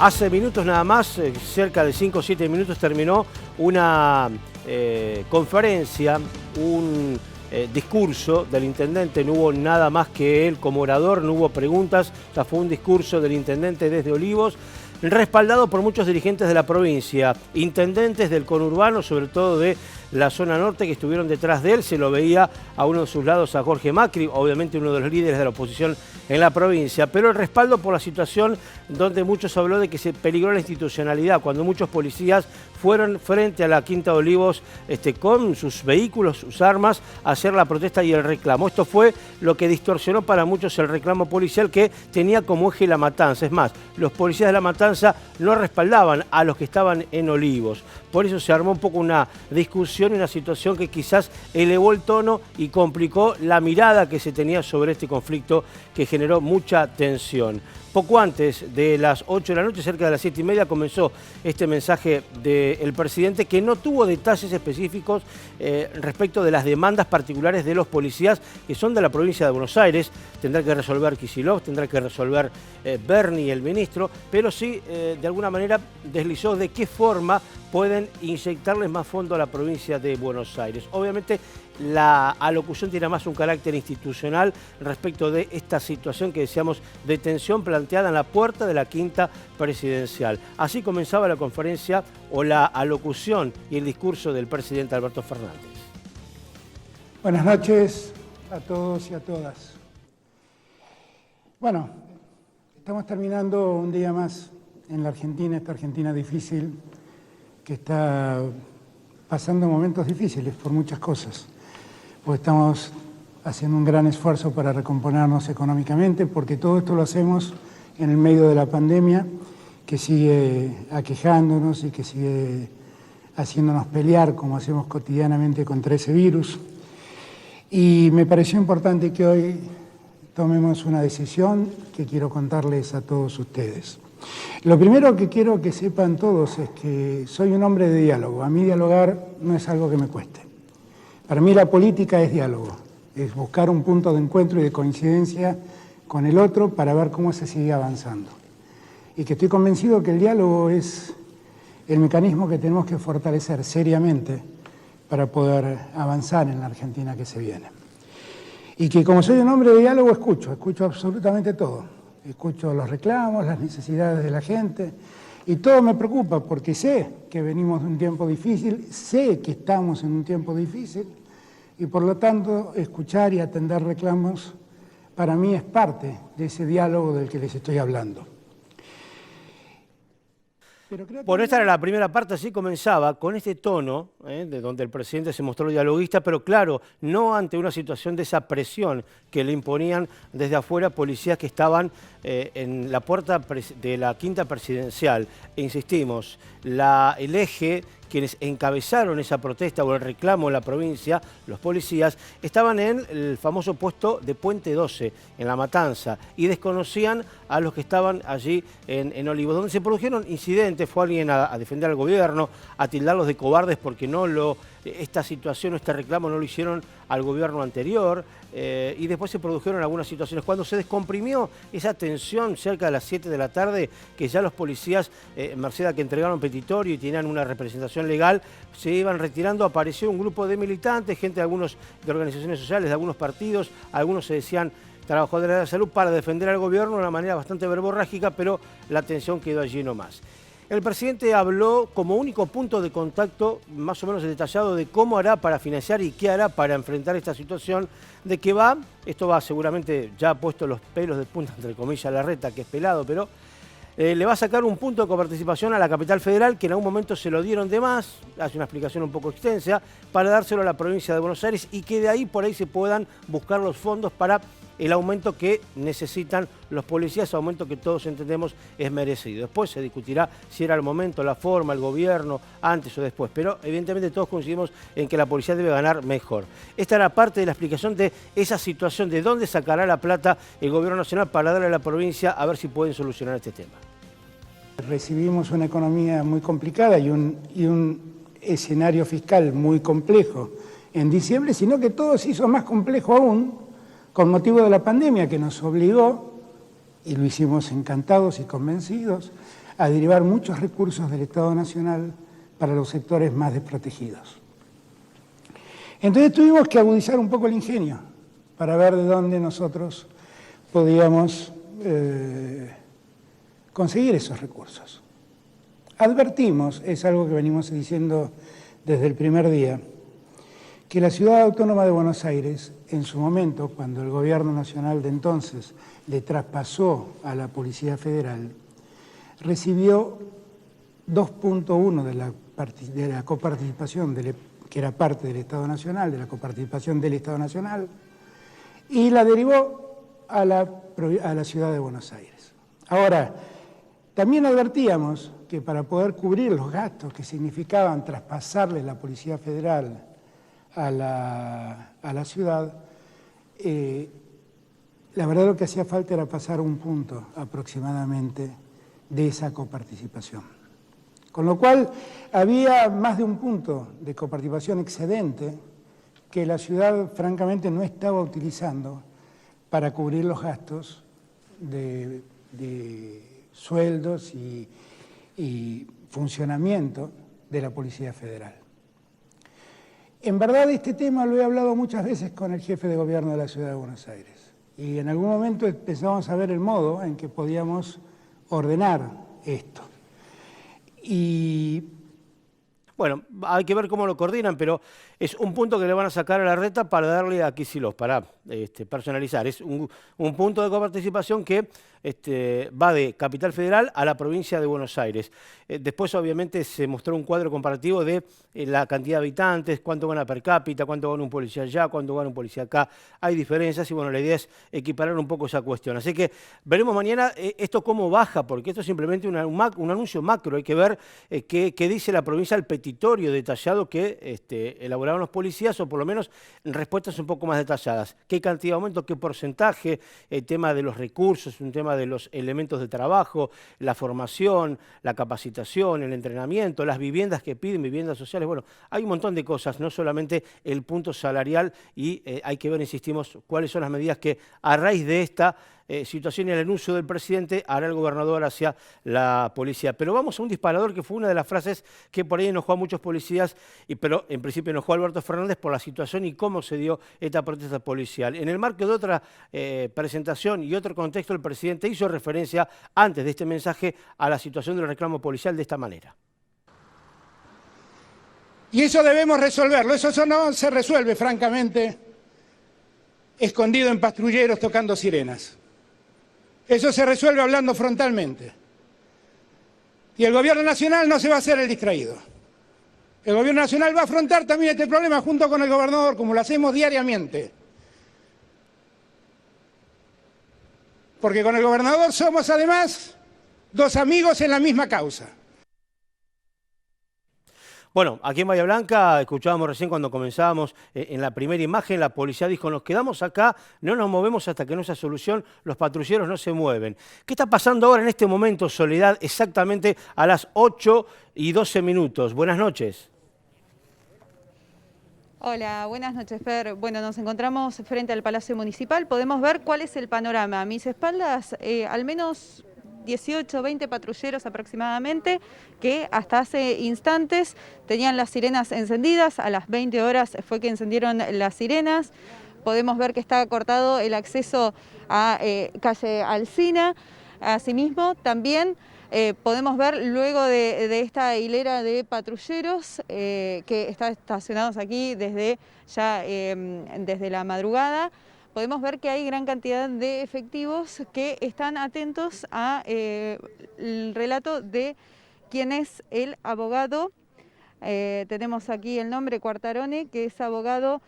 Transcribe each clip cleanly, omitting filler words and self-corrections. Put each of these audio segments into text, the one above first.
Hace minutos nada más, cerca de 5 o 7 minutos, terminó una conferencia, un discurso del intendente. No hubo nada más que él como orador, no hubo preguntas. O sea, fue un discurso del intendente desde Olivos, respaldado por muchos dirigentes de la provincia, intendentes del conurbano, sobre todo de la zona norte, que estuvieron detrás de él. Se lo veía a uno de sus lados a Jorge Macri, obviamente uno de los líderes de la oposición en la provincia, pero el respaldo por la situación donde muchos habló de que se peligró la institucionalidad, cuando muchos policías fueron frente a la Quinta de Olivos con sus vehículos, sus armas, a hacer la protesta y el reclamo. Esto fue lo que distorsionó para muchos el reclamo policial, que tenía como eje la matanza. Es más, los policías de la matanza no respaldaban a los que estaban en Olivos. Por eso se armó un poco una discusión y una situación que quizás elevó el tono y complicó la mirada que se tenía sobre este conflicto, que generó mucha tensión. Poco antes de las 8 de la noche, cerca de las 7:30, comenzó este mensaje del presidente, que no tuvo detalles específicos respecto de las demandas particulares de los policías, que son de la provincia de Buenos Aires. Tendrá que resolver Kicillof, tendrá que resolver Berni, el ministro, pero sí, de alguna manera, deslizó de qué forma pueden inyectarles más fondo a la provincia de Buenos Aires. Obviamente, la alocución tiene más un carácter institucional respecto de esta situación que decíamos de tensión planteada en la puerta de la Quinta Presidencial. Así comenzaba la conferencia o la alocución y el discurso del presidente Alberto Fernández. Buenas noches a todos y a todas. Bueno, estamos terminando un día más en la Argentina, esta Argentina difícil, que está pasando momentos difíciles por muchas cosas. Pues estamos haciendo un gran esfuerzo para recomponernos económicamente, porque todo esto lo hacemos en el medio de la pandemia, que sigue aquejándonos y que sigue haciéndonos pelear, como hacemos cotidianamente, contra ese virus. Y me pareció importante que hoy tomemos una decisión que quiero contarles a todos ustedes. Lo primero que quiero que sepan todos es que soy un hombre de diálogo. A mí dialogar no es algo que me cueste. Para mí la política es diálogo, es buscar un punto de encuentro y de coincidencia con el otro para ver cómo se sigue avanzando. Y que estoy convencido que el diálogo es el mecanismo que tenemos que fortalecer seriamente para poder avanzar en la Argentina que se viene. Y que como soy un hombre de diálogo, escucho absolutamente todo. Escucho los reclamos, las necesidades de la gente, y todo me preocupa porque sé que venimos de un tiempo difícil, sé que estamos en un tiempo difícil, y por lo tanto escuchar y atender reclamos para mí es parte de ese diálogo del que les estoy hablando. Bueno, esta era la primera parte. Así comenzaba, con este tono, de donde el presidente se mostró dialoguista, pero claro, no ante una situación de esa presión que le imponían desde afuera policías que estaban en la puerta de la Quinta Presidencial. E insistimos, el eje, quienes encabezaron esa protesta o el reclamo en la provincia, los policías, estaban en el famoso puesto de Puente 12, en La Matanza, y desconocían a los que estaban allí en Olivos, donde se produjeron incidentes. Fue alguien a defender al gobierno, a tildarlos de cobardes porque esta situación o este reclamo no lo hicieron al gobierno anterior, y después se produjeron algunas situaciones. Cuando se descomprimió esa tensión cerca de las 7 de la tarde, que ya los policías, merced a que entregaron petitorio y tenían una representación legal, se iban retirando, apareció un grupo de militantes, gente de organizaciones sociales, de algunos partidos, algunos se decían trabajadores de la salud, para defender al gobierno de una manera bastante verborrágica, pero la tensión quedó allí nomás. El presidente habló como único punto de contacto, más o menos detallado, de cómo hará para financiar y qué hará para enfrentar esta situación, de que esto va seguramente, ya ha puesto los pelos de punta, entre comillas, Larreta, que es pelado, pero le va a sacar un punto de coparticipación a la capital federal, que en algún momento se lo dieron de más, hace una explicación un poco extensa, para dárselo a la provincia de Buenos Aires, y que de ahí por ahí se puedan buscar los fondos para el aumento que necesitan los policías, aumento que todos entendemos es merecido. Después se discutirá si era el momento, la forma, el gobierno, antes o después, pero evidentemente todos coincidimos en que la policía debe ganar mejor. Esta era parte de la explicación de esa situación, de dónde sacará la plata el gobierno nacional para darle a la provincia, a ver si pueden solucionar este tema. Recibimos una economía muy complicada y un escenario fiscal muy complejo en diciembre, sino que todo se hizo más complejo aún con motivo de la pandemia, que nos obligó, y lo hicimos encantados y convencidos, a derivar muchos recursos del Estado Nacional para los sectores más desprotegidos. Entonces tuvimos que agudizar un poco el ingenio para ver de dónde nosotros podíamos conseguir esos recursos. Advertimos, es algo que venimos diciendo desde el primer día, que la Ciudad Autónoma de Buenos Aires, en su momento, cuando el Gobierno Nacional de entonces le traspasó a la Policía Federal, recibió 2.1 de la coparticipación, que era parte del Estado Nacional, de la coparticipación del Estado Nacional, y la derivó a la Ciudad de Buenos Aires. Ahora, también advertíamos que para poder cubrir los gastos que significaban traspasarle la Policía Federal a la ciudad, la verdad lo que hacía falta era pasar un punto aproximadamente de esa coparticipación. Con lo cual había más de un punto de coparticipación excedente que la ciudad francamente no estaba utilizando para cubrir los gastos de sueldos y funcionamiento de la Policía Federal. En verdad este tema lo he hablado muchas veces con el jefe de gobierno de la Ciudad de Buenos Aires y en algún momento empezamos a ver el modo en que podíamos ordenar esto. Y bueno, hay que ver cómo lo coordinan, pero es un punto que le van a sacar a la reta para darle a Kicillof, para personalizar. Es un punto de coparticipación que va de Capital Federal a la provincia de Buenos Aires. Después, obviamente, se mostró un cuadro comparativo de la cantidad de habitantes, cuánto gana per cápita, cuánto gana un policía allá, cuánto gana un policía acá. Hay diferencias y, bueno, la idea es equiparar un poco esa cuestión. Así que veremos mañana esto cómo baja, porque esto es simplemente un anuncio macro. Hay que ver qué dice la provincia al petitorio detallado que elaboraron los policías, o por lo menos respuestas un poco más detalladas. ¿Qué cantidad de aumento, qué porcentaje? El tema de los recursos, un tema de los elementos de trabajo, la formación, la capacitación, el entrenamiento, las viviendas que piden, viviendas sociales. Bueno, hay un montón de cosas, no solamente el punto salarial, y hay que ver, insistimos, cuáles son las medidas que a raíz de esta situación y el anuncio del presidente hará el gobernador hacia la policía. Pero vamos a un disparador que fue una de las frases que por ahí enojó a muchos policías, pero en principio enojó a Alberto Fernández por la situación y cómo se dio esta protesta policial. En el marco de otra presentación y otro contexto, el presidente hizo referencia antes de este mensaje a la situación del reclamo policial de esta manera. Y eso debemos resolverlo, eso no se resuelve francamente escondido en patrulleros tocando sirenas. Eso se resuelve hablando frontalmente. Y el Gobierno Nacional no se va a hacer el distraído. El Gobierno Nacional va a afrontar también este problema junto con el gobernador, como lo hacemos diariamente. Porque con el gobernador somos además dos amigos en la misma causa. Bueno, aquí en Bahía Blanca, escuchábamos recién cuando comenzábamos en la primera imagen, la policía dijo: nos quedamos acá, no nos movemos hasta que no haya solución, los patrulleros no se mueven. ¿Qué está pasando ahora en este momento, Soledad, exactamente a las 8:12? Buenas noches. Hola, buenas noches, Fer. Bueno, nos encontramos frente al Palacio Municipal. Podemos ver cuál es el panorama. A mis espaldas, al menos 18, 20 patrulleros aproximadamente, que hasta hace instantes tenían las sirenas encendidas. A las 20 horas fue que encendieron las sirenas. Podemos ver que está cortado el acceso a calle Alsina. Asimismo, también podemos ver, luego de esta hilera de patrulleros que están estacionados aquí desde la madrugada, podemos ver que hay gran cantidad de efectivos que están atentos al relato de quién es el abogado. Tenemos aquí el nombre, Quartarone, que es abogado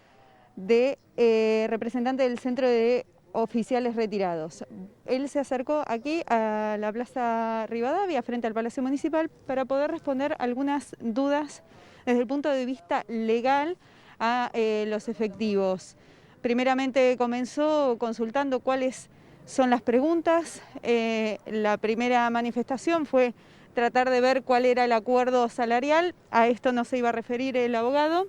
representante del Centro de Oficiales Retirados. Él se acercó aquí a la Plaza Rivadavia, frente al Palacio Municipal, para poder responder algunas dudas desde el punto de vista legal a los efectivos. Primeramente comenzó consultando cuáles son las preguntas. La primera manifestación fue tratar de ver cuál era el acuerdo salarial. A esto no se iba a referir el abogado.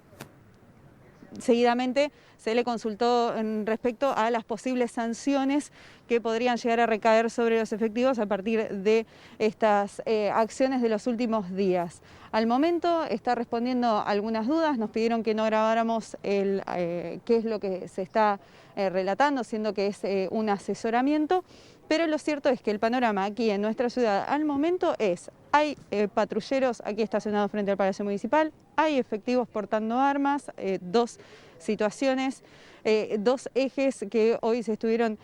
seguidamente se le consultó respecto a las posibles sanciones que podrían llegar a recaer sobre los efectivos a partir de estas acciones de los últimos días. Al momento está respondiendo algunas dudas, nos pidieron que no grabáramos qué es lo que se está relatando, siendo que es un asesoramiento, pero lo cierto es que el panorama aquí en nuestra ciudad al momento es: hay patrulleros aquí estacionados frente al Palacio Municipal, hay efectivos portando armas, dos situaciones, dos ejes que hoy se estuvieron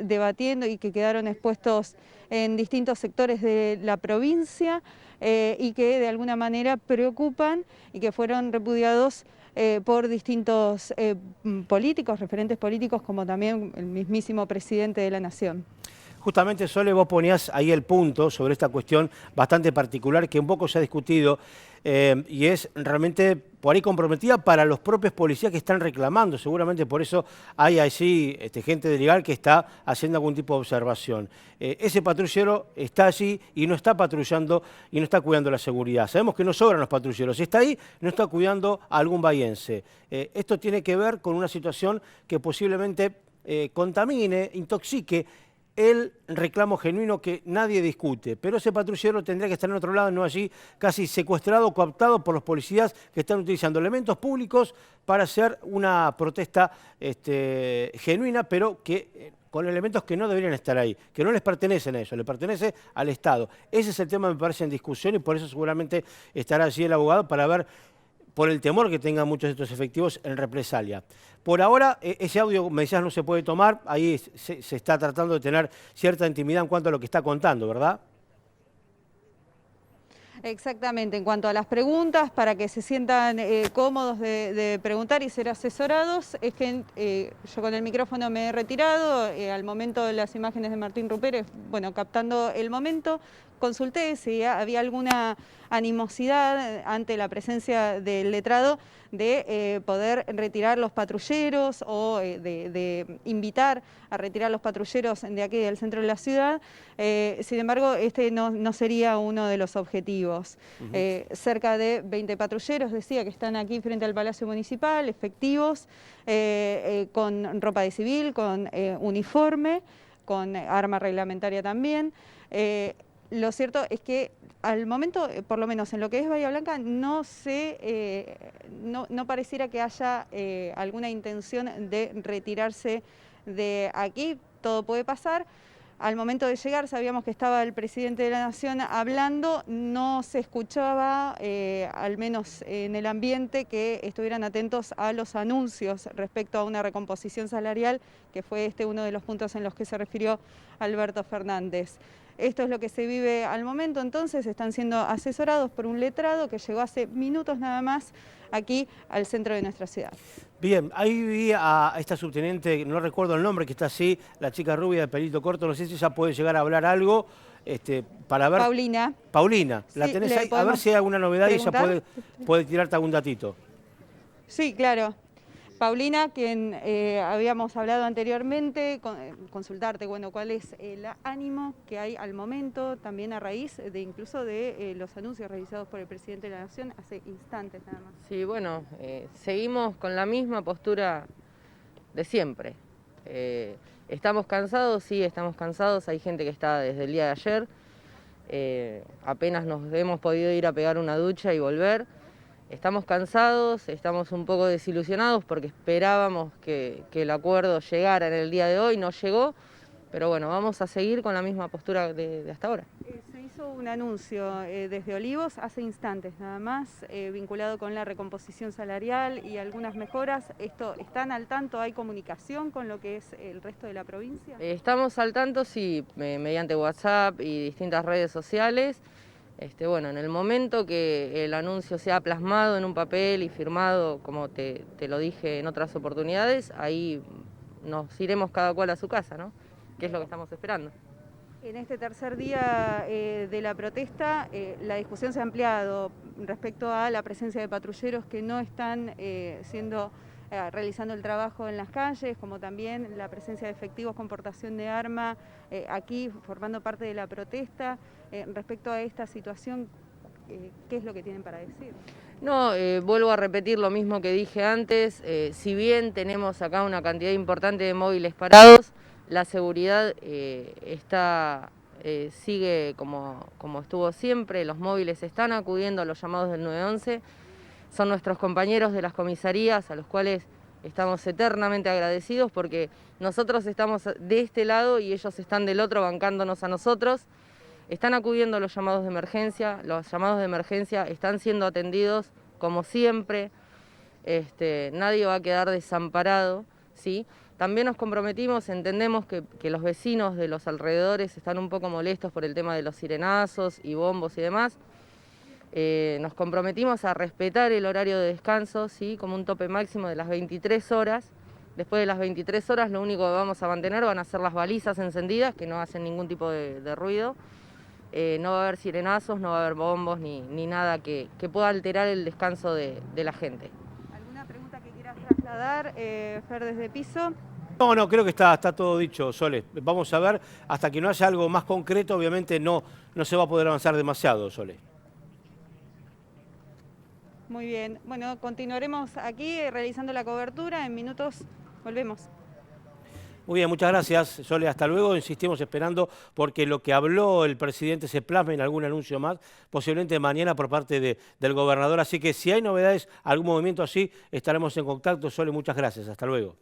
debatiendo y que quedaron expuestos en distintos sectores de la provincia y que de alguna manera preocupan y que fueron repudiados por distintos políticos, referentes políticos, como también el mismísimo presidente de la Nación. Justamente, Sole, vos ponías ahí el punto sobre esta cuestión bastante particular que un poco se ha discutido y es realmente por ahí comprometida para los propios policías que están reclamando. Seguramente por eso hay allí gente de legal que está haciendo algún tipo de observación. Ese patrullero está allí y no está patrullando y no está cuidando la seguridad. Sabemos que no sobran los patrulleros. Si está ahí, no está cuidando a algún bahiense. Esto tiene que ver con una situación que posiblemente contamine, intoxique el reclamo genuino que nadie discute, pero ese patrullero tendría que estar en otro lado, no allí, casi secuestrado, cooptado por los policías que están utilizando elementos públicos para hacer una protesta genuina, pero que con elementos que no deberían estar ahí, que no les pertenecen a ellos, le pertenece al Estado. Ese es el tema, me parece, en discusión, y por eso seguramente estará allí el abogado para ver, por el temor que tengan muchos de estos efectivos en represalia. Por ahora, ese audio, me decías, no se puede tomar, ahí se está tratando de tener cierta intimidad en cuanto a lo que está contando, ¿verdad? Exactamente, en cuanto a las preguntas, para que se sientan cómodos de preguntar y ser asesorados, es que yo con el micrófono me he retirado, al momento de las imágenes de Martín Rupérez, bueno, captando el momento, consulté si había alguna animosidad ante la presencia del letrado de poder retirar los patrulleros o de invitar a retirar los patrulleros de aquí del centro de la ciudad. Sin embargo, este no sería uno de los objetivos. Cerca de 20 patrulleros, decía, que están aquí frente al Palacio Municipal, efectivos, con ropa de civil, con uniforme, con arma reglamentaria también. Lo cierto es que al momento, por lo menos en lo que es Bahía Blanca, no pareciera que haya alguna intención de retirarse de aquí. Todo puede pasar. Al momento de llegar sabíamos que estaba el presidente de la Nación hablando, no se escuchaba, al menos en el ambiente, que estuvieran atentos a los anuncios respecto a una recomposición salarial, que fue uno de los puntos en los que se refirió Alberto Fernández. Esto es lo que se vive al momento, entonces están siendo asesorados por un letrado que llegó hace minutos nada más aquí al centro de nuestra ciudad. Bien, ahí vi a esta subteniente, no recuerdo el nombre, que está así, la chica rubia de pelito corto, no sé si ella puede llegar a hablar algo para ver... Paulina. Paulina, ¿la Sí, tenés ahí? A ver si hay alguna novedad preguntar. y ella puede tirarte algún datito. Sí, claro. Paulina, quien habíamos hablado anteriormente, consultarte, bueno, cuál es el ánimo que hay al momento, también a raíz de incluso de los anuncios realizados por el presidente de la Nación hace instantes nada más. Sí, bueno, seguimos con la misma postura de siempre. ¿Estamos cansados? Sí, estamos cansados. Hay gente que está desde el día de ayer. Apenas nos hemos podido ir a pegar una ducha y volver. Estamos cansados, estamos un poco desilusionados porque esperábamos que el acuerdo llegara en el día de hoy, no llegó, pero bueno, vamos a seguir con la misma postura de hasta ahora. Se hizo un anuncio desde Olivos hace instantes nada más, vinculado con la recomposición salarial y algunas mejoras. ¿Están al tanto? ¿Hay comunicación con lo que es el resto de la provincia? Estamos al tanto, sí, mediante WhatsApp y distintas redes sociales. Bueno, en el momento que el anuncio sea plasmado en un papel y firmado, como te lo dije en otras oportunidades, ahí nos iremos cada cual a su casa, ¿no? Que es lo que estamos esperando. En este tercer día de la protesta, la discusión se ha ampliado respecto a la presencia de patrulleros que no están realizando el trabajo en las calles, como también la presencia de efectivos con portación de arma aquí formando parte de la protesta. Respecto a esta situación, ¿qué es lo que tienen para decir? No, vuelvo a repetir lo mismo que dije antes, si bien tenemos acá una cantidad importante de móviles parados, la seguridad sigue como estuvo siempre, los móviles están acudiendo a los llamados del 911, son nuestros compañeros de las comisarías a los cuales estamos eternamente agradecidos porque nosotros estamos de este lado y ellos están del otro bancándonos a nosotros. Están acudiendo a los llamados de emergencia están siendo atendidos como siempre, nadie va a quedar desamparado, ¿sí? También nos comprometimos, entendemos que los vecinos de los alrededores están un poco molestos por el tema de los sirenazos y bombos y demás. Nos comprometimos a respetar el horario de descanso, ¿sí? Como un tope máximo de las 23 horas. Después de las 23 horas lo único que vamos a mantener van a ser las balizas encendidas, que no hacen ningún tipo de ruido. No va a haber sirenazos, no va a haber bombos ni nada que pueda alterar el descanso de la gente. ¿Alguna pregunta que quieras trasladar, Fer, desde piso? No, creo que está todo dicho, Sole. Vamos a ver, hasta que no haya algo más concreto, obviamente no se va a poder avanzar demasiado, Sole. Muy bien. Bueno, continuaremos aquí realizando la cobertura. En minutos volvemos. Muy bien, muchas gracias, Sole. Hasta luego. Insistimos esperando porque lo que habló el presidente se plasma en algún anuncio más, posiblemente mañana por parte del gobernador. Así que si hay novedades, algún movimiento así, estaremos en contacto. Sole, muchas gracias. Hasta luego.